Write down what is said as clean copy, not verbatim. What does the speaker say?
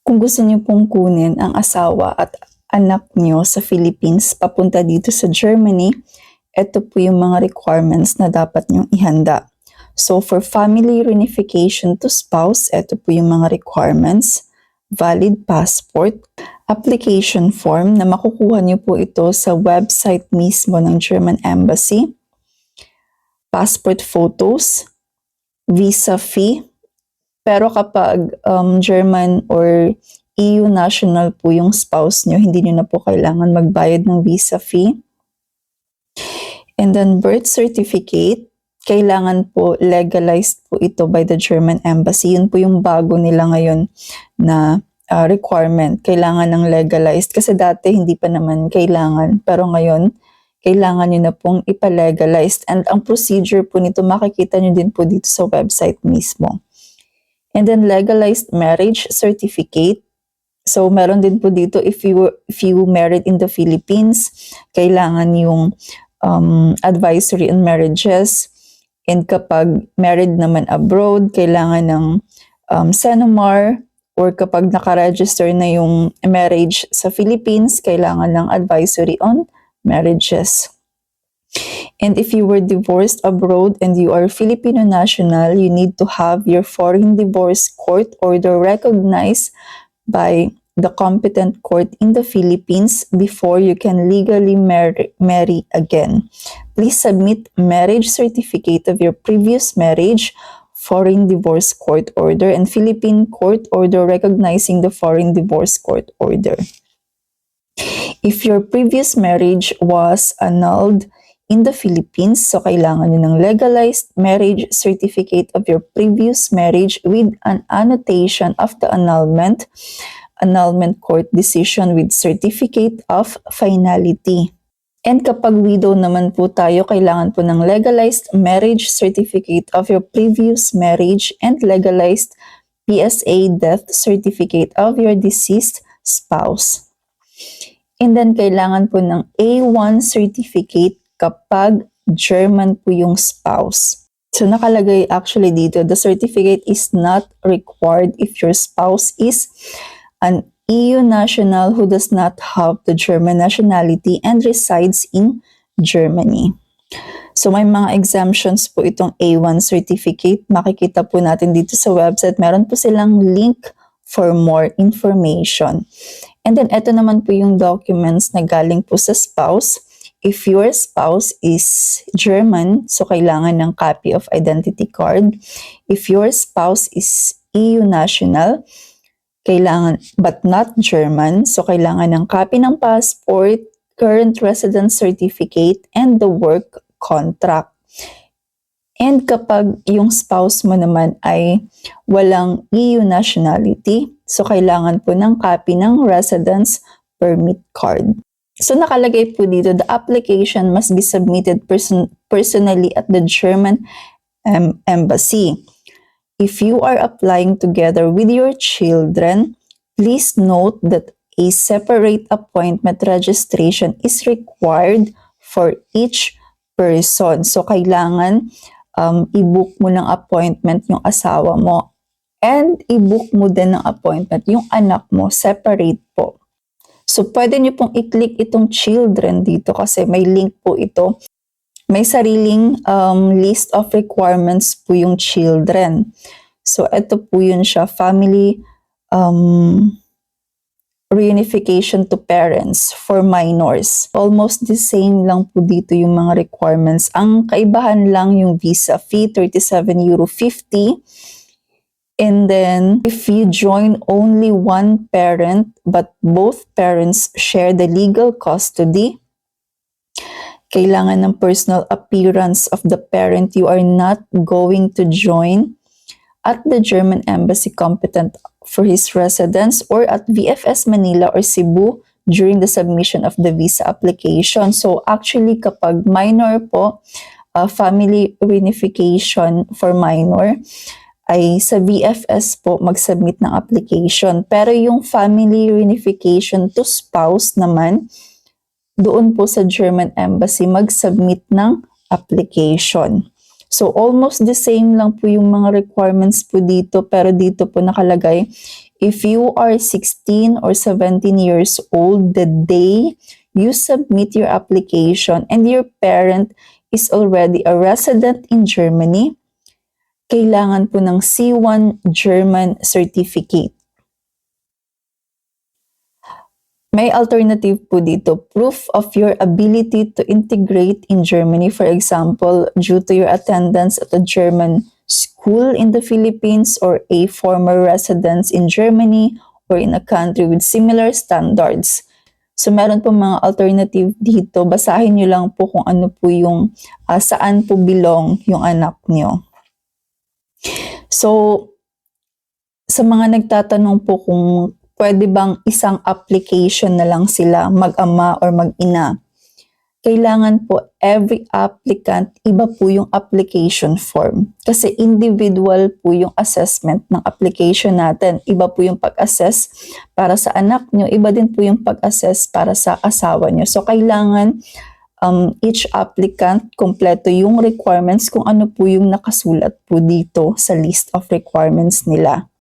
Kung gusto niyo pong kunin ang asawa at anak niyo sa Philippines papunta dito sa Germany, ito po yung mga requirements na dapat niyong ihanda. So for family reunification to spouse, ito po yung mga requirements. Valid passport, application form na makukuha niyo po ito sa website mismo ng German Embassy, passport photos, visa fee. Pero kapag German or EU national po yung spouse nyo, hindi nyo na po kailangan magbayad ng visa fee. And then birth certificate, kailangan po legalized po ito by the German Embassy. Yun po yung bago nila ngayon na requirement. Kailangan ng legalized kasi dati hindi pa naman kailangan. Pero ngayon, kailangan nyo na pong ipa-legalized. And ang procedure po nito, makikita nyo din po dito sa website mismo. And then legalized marriage certificate. So meron din po dito if you married in the Philippines, kailangan yung advisory on marriages. And kapag married naman abroad, kailangan ng Senomar, or kapag nakaregister na yung marriage sa Philippines, kailangan ng advisory on marriages. And if you were divorced abroad and you are Filipino national, you need to have your foreign divorce court order recognized by the competent court in the Philippines before you can legally marry again. Please submit marriage certificate of your previous marriage, foreign divorce court order, and Philippine court order recognizing the foreign divorce court order. If your previous marriage was annulled in the Philippines, so kailangan nyo ng legalized marriage certificate of your previous marriage with an annotation of the annulment court decision with certificate of finality. And kapag widow naman po tayo, kailangan po ng legalized marriage certificate of your previous marriage and legalized PSA death certificate of your deceased spouse. And then kailangan po ng A1 certificate kapag German po yung spouse. So nakalagay actually dito, the certificate is not required if your spouse is an EU national who does not have the German nationality and resides in Germany. So may mga exemptions po itong A1 certificate. Makikita po natin dito sa website. Meron po silang link for more information. And then ito naman po yung documents na galing po sa spouse. If your spouse is German, so kailangan ng copy of identity card. If your spouse is EU national, kailangan, but not German, so kailangan ng copy ng passport, current residence certificate, and the work contract. And kapag yung spouse mo naman ay walang EU nationality, so kailangan po ng copy ng residence permit card. So nakalagay po dito, the application must be submitted personally at the German Embassy. If you are applying together with your children, please note that a separate appointment registration is required for each person. So, kailangan i-book mo ng appointment yung asawa mo and i-book mo din ng appointment yung anak mo, separate po. So, pwede nyo pong i-click itong children dito kasi may link po ito. May sariling list of requirements po yung children. So, ito po yun siya, family reunification to parents for minors. Almost the same lang po dito yung mga requirements. Ang kaibahan lang yung visa fee, €37.50. And then, if you join only one parent, but both parents share the legal custody, kailangan ng personal appearance of the parent you are not going to join at the German Embassy competent for his residence or at VFS Manila or Cebu during the submission of the visa application. So actually kapag minor po, family reunification for minor, ay sa VFS po mag-submit ng application. Pero yung family reunification to spouse naman, doon po sa German Embassy mag-submit ng application. So almost the same lang po yung mga requirements po dito, pero dito po nakalagay, If you are 16 or 17 years old the day you submit your application and your parent is already a resident in Germany, kailangan po ng C1 German certificate. May alternative po dito, proof of your ability to integrate in Germany. For example, due to your attendance at a German school in the Philippines or a former residence in Germany or in a country with similar standards. So meron po mga alternative dito. Basahin nyo lang po kung ano po yung saan po belong yung anak nyo. So, sa mga nagtatanong po kung pwede bang isang application na lang sila, mag-ama or mag-ina, kailangan po every applicant, iba po yung application form. Kasi individual po yung assessment ng application natin. Iba po yung pag-assess para sa anak nyo, iba din po yung pag-assess para sa asawa nyo. So, kailangan each applicant, kompleto yung requirements kung ano po yung nakasulat po dito sa list of requirements nila.